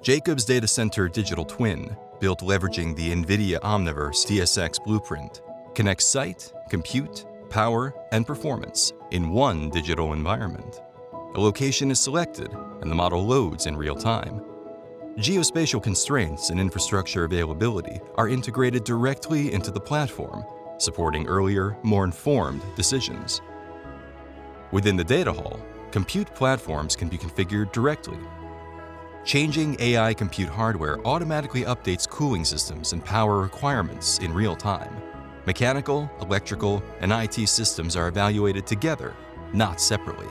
Jacobs Data Center Digital Twin, built leveraging the NVIDIA Omniverse DSX blueprint, connects site, compute, power, and performance in one digital environment. A location is selected, and the model loads in real time. Geospatial constraints and infrastructure availability are integrated directly into the platform, supporting earlier, more informed decisions. Within the data hall, compute platforms can be configured directly. Changing AI compute hardware automatically updates cooling systems and power requirements in real time. Mechanical, electrical, and IT systems are evaluated together, not separately.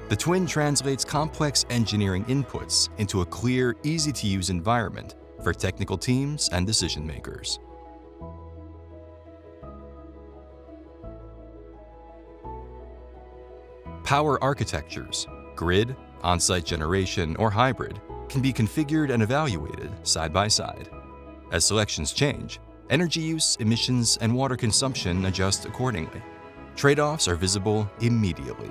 The Twin translates complex engineering inputs into a clear, easy-to-use environment for technical teams and decision makers. Power architectures, grid, on-site generation, or hybrid, can be configured and evaluated side by side. As selections change, energy use, emissions, and water consumption adjust accordingly. Trade-offs are visible immediately.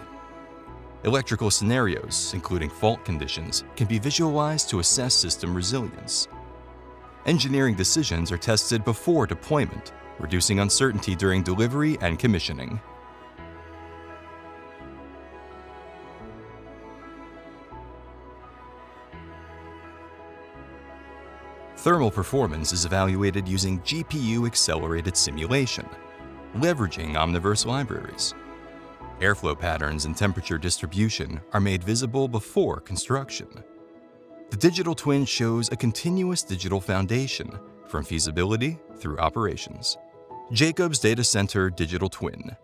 Electrical scenarios, including fault conditions, can be visualized to assess system resilience. Engineering decisions are tested before deployment, reducing uncertainty during delivery and commissioning. Thermal performance is evaluated using GPU-accelerated simulation, leveraging Omniverse libraries. Airflow patterns and temperature distribution are made visible before construction. The digital twin shows a continuous digital foundation from feasibility through operations. Jacobs Data Center Digital Twin,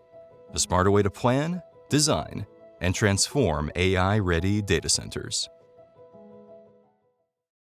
the smarter way to plan, design, and transform AI-ready data centers.